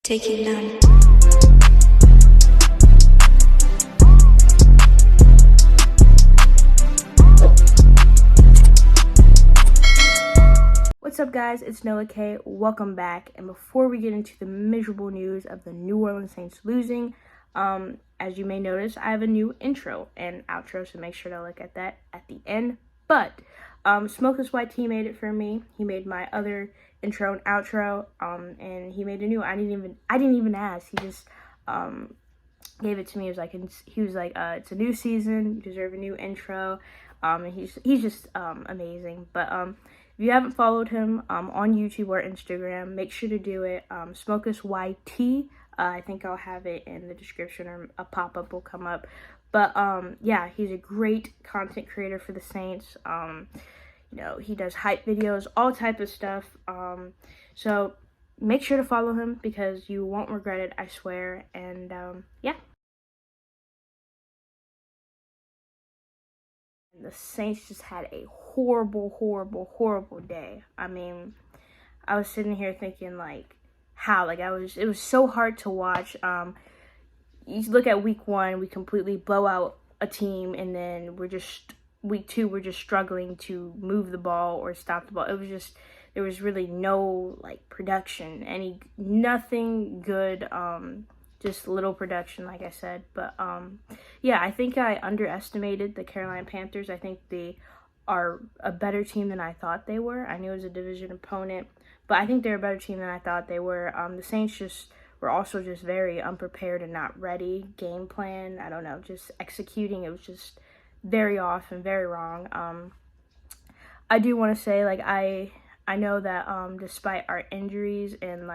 Taking none. What's up, guys? It's Noah K. Welcome back. And before we get into the miserable news of the New Orleans Saints losing, as you may notice, I have a new intro and outro, so make sure to look at that at the end. But Smokeless YT made it for me. He made my other intro and outro, and he made a new. I didn't even ask. He just gave it to me. He was like, it's a new season. You deserve a new intro. And he's just amazing. But if you haven't followed him on YouTube or Instagram, make sure to do it. Smokeless YT. I think I'll have it in the description, or a pop-up will come up. But yeah, he's a great content creator for the Saints. He does hype videos, all type of stuff. So make sure to follow him because you won't regret it, I swear. And yeah. The Saints just had a horrible day. I mean, I was sitting here thinking, like, how? It was so hard to watch. You look at week 1, we completely blow out a team, and then week 2, we're just struggling to move the ball or stop the ball. There was really no, production, nothing good, just little production, like I said. But, yeah, I think I underestimated the Carolina Panthers. I think they are a better team than I thought they were. I knew it was a division opponent, but I think they're a better team than I thought they were. The Saints were also just very unprepared and not ready. Game plan, I don't know, just executing, it was just very off and very wrong. I do want to say, I know that despite our injuries and,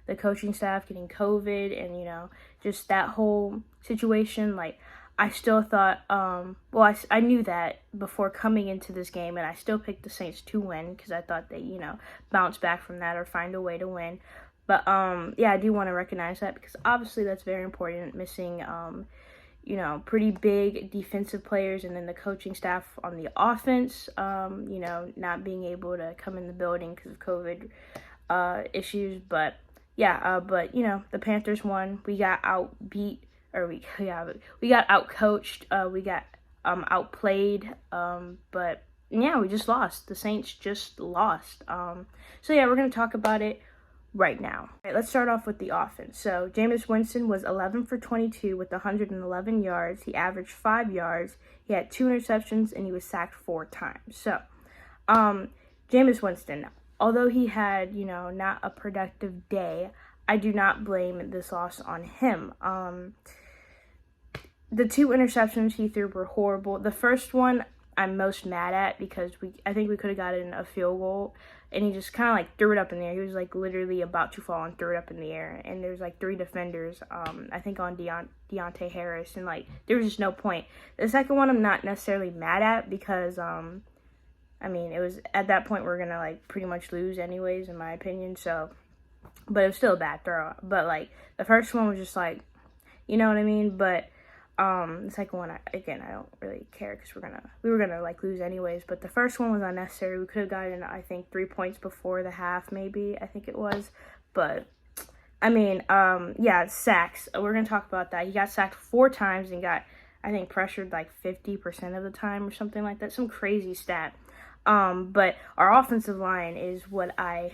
the coaching staff getting COVID and, just that whole situation, I still thought, I knew that before coming into this game, and I still picked the Saints to win because I thought they, bounce back from that or find a way to win. But, yeah, I do want to recognize that because obviously that's very important, missing, pretty big defensive players, and then the coaching staff on the offense, not being able to come in the building because of COVID issues. But, yeah, the Panthers won. We got outbeat. We got outcoached, we got outplayed, but yeah, we just lost. The Saints just lost. So yeah, we're going to talk about it right now. All right, let's start off with the offense. So Jameis Winston was 11 for 22 with 111 yards. He averaged 5 yards. He had 2 interceptions, and he was sacked 4 times. So Jameis Winston, although he had, not a productive day, I do not blame this loss on him. The 2 interceptions he threw were horrible. The first one I'm most mad at because I think we could have gotten a field goal, and he just kind of threw it up in the air. He was literally about to fall and threw it up in the air, and there's 3 defenders, I think on Deontay Harris, and there was just no point. The second one I'm not necessarily mad at because it was at that point we're gonna pretty much lose anyways, in my opinion. So, but it was still a bad throw. But the first one was just you know what I mean. But the second one, I don't really care because we were gonna lose anyways. But the first one was unnecessary. We could have gotten, I think, 3 points before the half, maybe. I think it was. But yeah, sacks. We're gonna talk about that. He got sacked 4 times and got, I think, pressured 50% of the time or something like that. Some crazy stat. But our offensive line is what I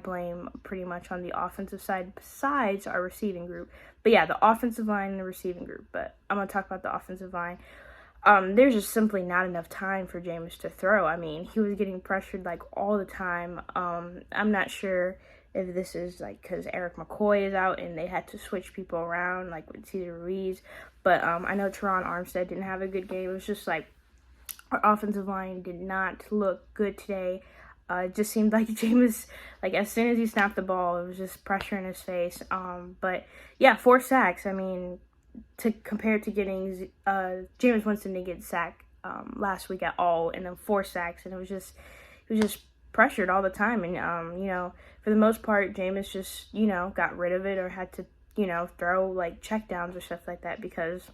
blame pretty much on the offensive side besides our receiving group. But yeah, the offensive line and the receiving group. But I'm going to talk about the offensive line. There's just simply not enough time for Jameis to throw. I mean, he was getting pressured all the time. I'm not sure if this is because Eric McCoy is out and they had to switch people around with Cesar Ruiz. But I know Teron Armstead didn't have a good game. It was just our offensive line did not look good today. It just seemed like Jameis, as soon as he snapped the ball, it was just pressure in his face. But yeah, 4 sacks. I mean, compared to getting Jameis Winston didn't get sacked last week at all, and then 4 sacks, and it was just pressured all the time. And for the most part, Jameis just got rid of it or had to throw checkdowns or stuff like that because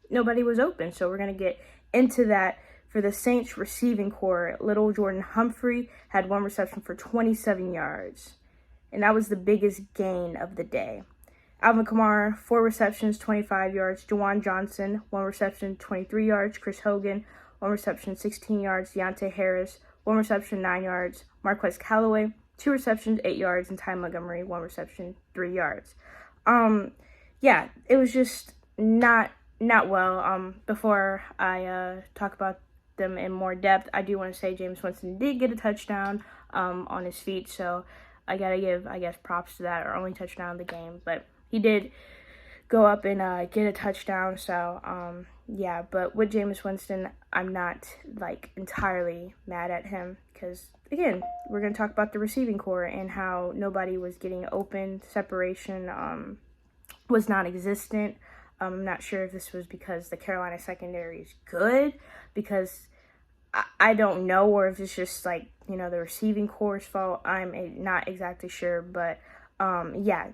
nobody was open. So we're gonna get into that. For the Saints receiving core, little Jordan Humphrey had 1 reception for 27 yards. and that was the biggest gain of the day. Alvin Kamara, 4 receptions, 25 yards. Juwan Johnson, 1 reception, 23 yards. Chris Hogan, 1 reception, 16 yards. Deontay Harris, 1 reception, 9 yards. Marquez Callaway, 2 receptions, 8 yards. And Ty Montgomery, 1 reception, 3 yards. Yeah, it was just not well. Before I talk about them in more depth, I do want to say Jameis Winston did get a touchdown on his feet, so I gotta give, I guess, props to that, or only touchdown of the game, but he did go up and get a touchdown, so yeah. But with Jameis Winston, I'm not like entirely mad at him, because again, we're gonna talk about the receiving core and how nobody was getting open. Separation was non-existent. I'm not sure if this was because the Carolina secondary is good, because I don't know, or if it's just like, you know, the receiving core's fault. I'm not exactly sure, but yeah,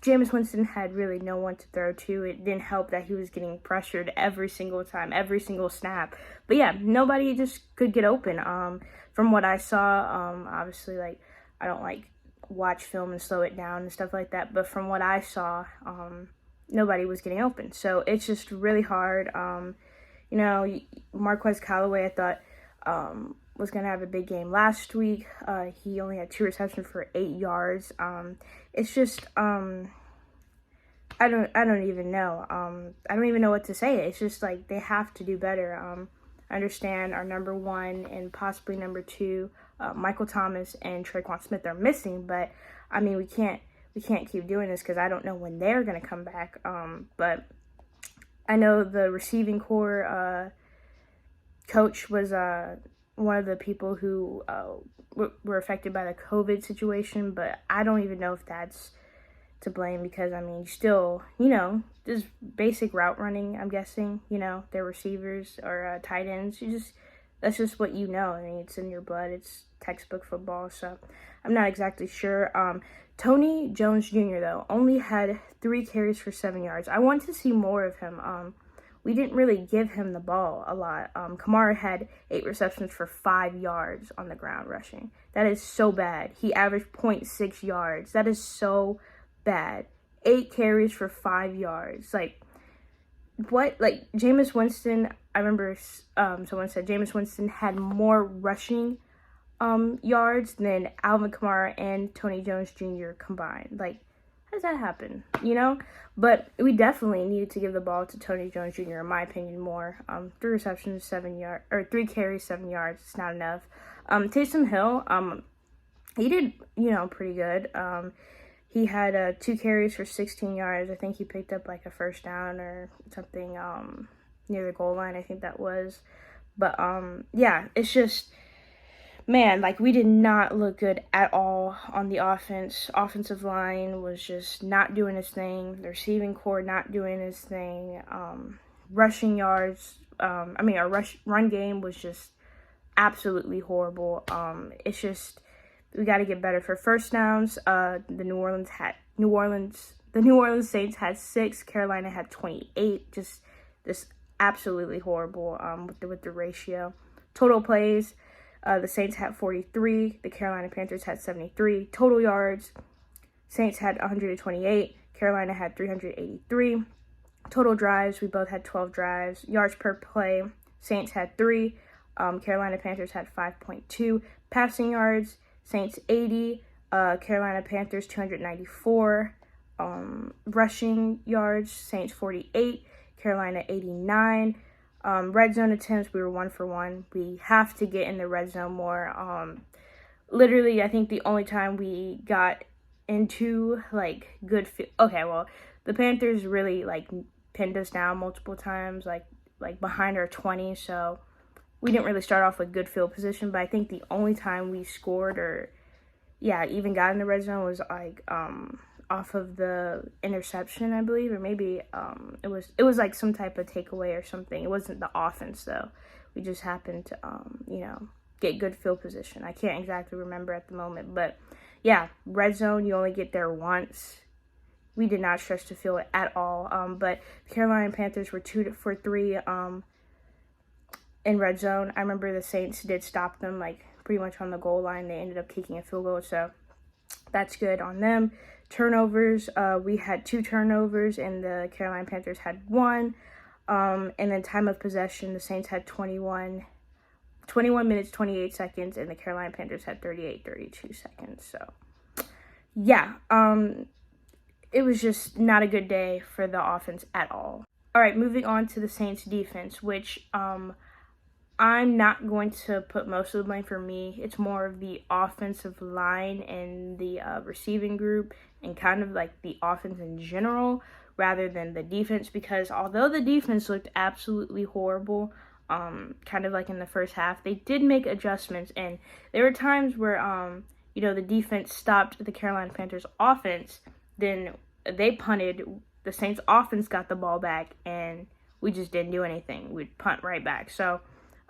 Jameis Winston had really no one to throw to. It didn't help that he was getting pressured every single time, every single snap. But yeah, nobody just could get open. From what I saw, obviously, like, I don't like watch film and slow it down and stuff like that, but from what I saw, nobody was getting open. So it's just really hard. You know, Marquez Callaway, I thought, was going to have a big game last week. He only had 2 receptions for 8 yards. It's just, I don't even know. I don't even know what to say. It's just like they have to do better. I understand our number 1 and possibly number 2, Michael Thomas and Traquan Smith are missing, but I mean, we can't keep doing this, because I don't know when they're going to come back. But I know the receiving core coach was one of the people who were affected by the COVID situation, but I don't even know if that's to blame, because I mean, still, you know, just basic route running, I'm guessing, you know, their receivers or tight ends, that's just what you know. I mean, it's in your blood. It's textbook football, so I'm not exactly sure. Tony Jones Jr., though, only had 3 carries for 7 yards. I want to see more of him. We didn't really give him the ball a lot. Kamara had 8 receptions for 5 yards on the ground rushing. That is so bad. He averaged 0.6 yards. That is so bad. 8 carries for 5 yards. Like, what? Like, Jameis Winston, I remember someone said Jameis Winston had more rushing yards than Alvin Kamara and Tony Jones Jr. combined. Like, how does that happen? You know? But we definitely needed to give the ball to Tony Jones Jr., in my opinion, more. 3 receptions, 7 yards, or 3 carries, 7 yards. It's not enough. Taysom Hill, he did, you know, pretty good. He had 2 carries for 16 yards. I think he picked up like a first down or something near the goal line, I think that was. But yeah, it's just, man, like, we did not look good at all on the offense. Offensive line was just not doing its thing. The receiving core not doing its thing. Rushing yards, our run game was just absolutely horrible. It's just, we got to get better for first downs. The New Orleans Saints had 6. Carolina had 28. Just absolutely horrible with the ratio. Total plays, the Saints had 43. The Carolina Panthers had 73. Total yards, Saints had 128. Carolina had 383. Total drives, we both had 12 drives. Yards per play, Saints had 3. Carolina Panthers had 5.2. Passing yards, Saints 80, Carolina Panthers 294. Rushing yards, Saints 48, Carolina 89. Red zone attempts, we were 1 for 1. We have to get in the red zone more. Literally, I think the only time we got into like good the Panthers really like pinned us down multiple times, like behind our 20, so we didn't really start off with good field position. But I think the only time we scored, or even got in the red zone, was like off of the interception, I believe, or maybe it was like some type of takeaway or something. It wasn't the offense though. We just happened to get good field position. I can't exactly remember at the moment, but yeah, red zone, you only get there once. We did not stretch the field at all. But the Carolina Panthers were 2 for 3 in red zone. I remember the Saints did stop them like pretty much on the goal line. They ended up kicking a field goal. So that's good on them. Turnovers, we had 2 turnovers, and the Carolina Panthers had 1. And then time of possession, the Saints had 21 minutes, 28 seconds, and the Carolina Panthers had 32 seconds. So, yeah, it was just not a good day for the offense at all. All right, moving on to the Saints defense, which I'm not going to put most of the blame for me. It's more of the offensive line and the receiving group and kind of like the offense in general rather than the defense, because although the defense looked absolutely horrible, kind of like in the first half, they did make adjustments, and there were times where, the defense stopped the Carolina Panthers offense, then they punted, the Saints offense got the ball back, and we just didn't do anything. We'd punt right back. So,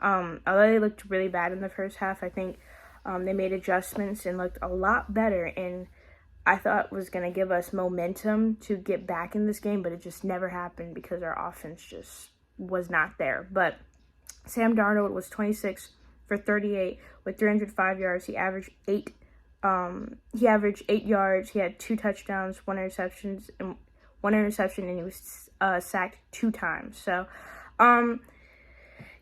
although they looked really bad in the first half, I think they made adjustments and looked a lot better, and I thought was going to give us momentum to get back in this game, but it just never happened because our offense just was not there. But Sam Darnold was 26 for 38 with 305 yards. He averaged 8 yards. He had 2 touchdowns, 1 interception, and he was sacked 2 times. So,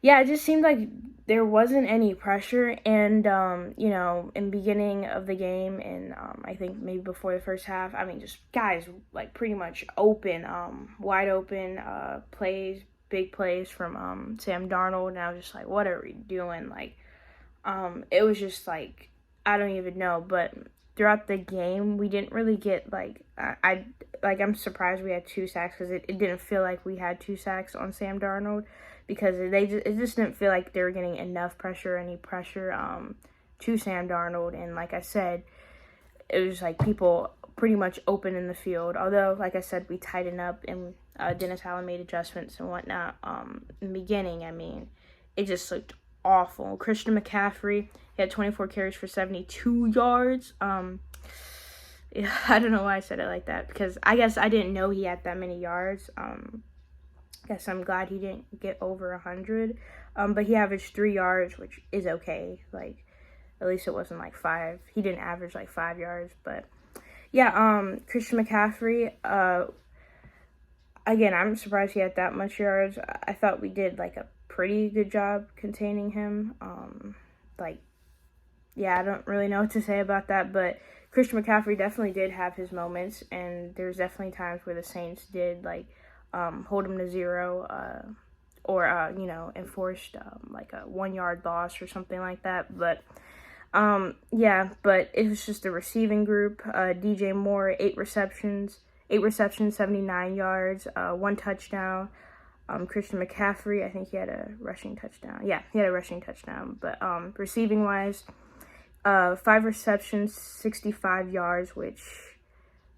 yeah, it just seemed like there wasn't any pressure, and, in the beginning of the game, and I think maybe before the first half, I mean, just guys, like, pretty much open, wide open plays, big plays from Sam Darnold, and I was just like, what are we doing? Like, it was just, like, I don't even know, but throughout the game, we didn't really get, like, I'm surprised we had 2 sacks, because it didn't feel like we had 2 sacks on Sam Darnold, because it just didn't feel like they were getting enough pressure, to Sam Darnold. And like I said, it was like people pretty much open in the field. Although, like I said, we tightened up and Dennis Allen made adjustments and whatnot. In the beginning, I mean, it just looked awful. Christian McCaffrey, he had 24 carries for 72 yards. Yeah, I don't know why I said it like that, because I guess I didn't know he had that many yards. Guess I'm glad he didn't get over 100. But he averaged 3 yards, which is okay. Like, at least it wasn't like 5. He didn't average like 5 yards. But yeah, Christian McCaffrey, again, I'm surprised he had that much yards. I thought we did like a pretty good job containing him. I don't really know what to say about that, but Christian McCaffrey definitely did have his moments, and there's definitely times where the Saints did like hold him to 0, or enforced like a 1-yard loss or something like that. But but it was just a receiving group. DJ Moore, 8 receptions, 79 yards, 1 touchdown. Christian McCaffrey, I think he had a rushing touchdown. Yeah, he had a rushing touchdown. But receiving wise, 5 receptions, 65 yards, which,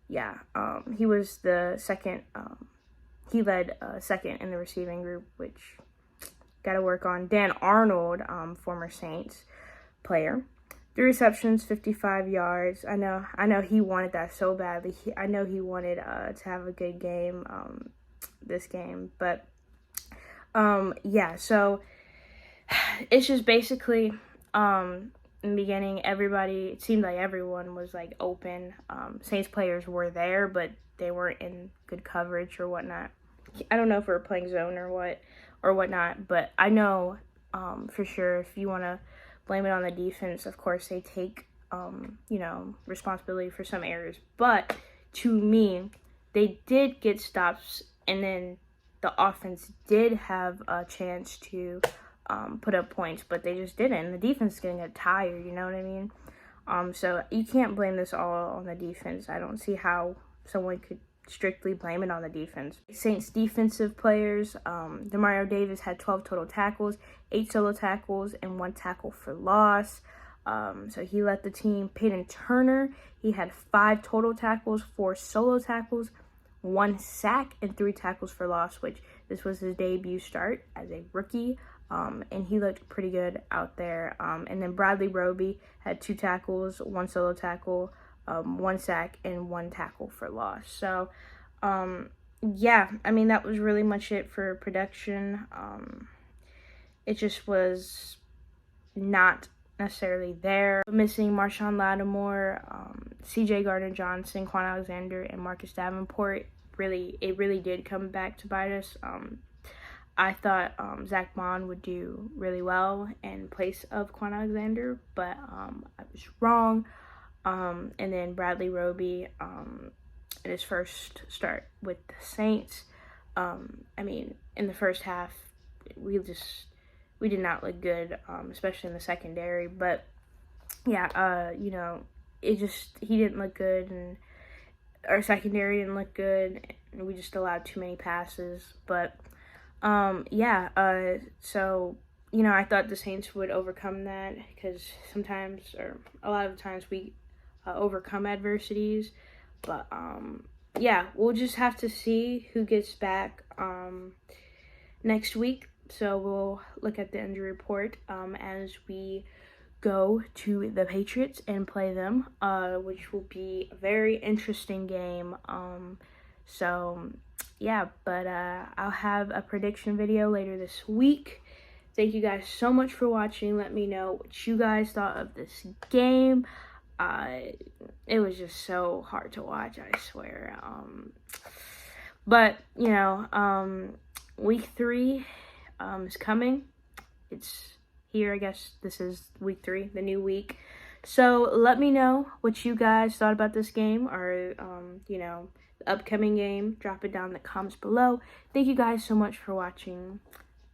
he was the second. He led second in the receiving group, which got to work on. Dan Arnold, former Saints player, 3 receptions, 55 yards. I know he wanted that so badly. I know he wanted to have a good game this game. But, so it's just basically, in the beginning, it seemed like everyone was, like, open. Saints players were there, but they weren't in good coverage or whatnot. I don't know if we were playing zone or whatnot, but I know for sure if you want to blame it on the defense, of course they take responsibility for some errors. But to me, they did get stops, and then the offense did have a chance to put up points, but they just didn't. And the defense is getting tired, you know what I mean? So you can't blame this all on the defense. I don't see how someone could strictly blame it on the defense. Saints defensive players, Demario Davis had 12 total tackles, 8 solo tackles, and 1 tackle for loss. So he led the team. Peyton Turner, he had 5 total tackles, 4 solo tackles, 1 sack, and 3 tackles for loss, which this was his debut start as a rookie. And he looked pretty good out there. And then Robby had 2 tackles, 1 solo tackle, 1 sack, and 1 tackle for loss. So, that was really much it for production. It just was not necessarily there. Missing Marshon Lattimore, CJ Gardner-Johnson, Quan Alexander, and Marcus Davenport. It really did come back to bite us. I thought Zach Bond would do really well in place of Quan Alexander, but I was wrong. And then Bradley Robby in his first start with the Saints. I mean, in the first half, we did not look good, especially in the secondary. But yeah, you know, he didn't look good, and our secondary didn't look good, and we just allowed too many passes. But so, you know, I thought the Saints would overcome that, because sometimes, or a lot of times, we overcome adversities. But yeah, we'll just have to see who gets back next week. So we'll look at the injury report as we go to the Patriots and play them, which will be a very interesting game. So yeah, but I'll have a prediction video later this week. Thank you guys so much for watching. Let me know what you guys thought of this game. It was just so hard to watch, I swear. But, you know, week 3 is coming. It's here, I guess. This is week 3, the new week. So let me know what you guys thought about this game, or, you know, the upcoming game. Drop it down in the comments below. Thank you guys so much for watching.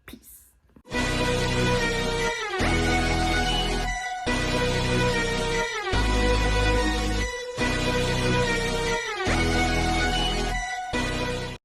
Peace.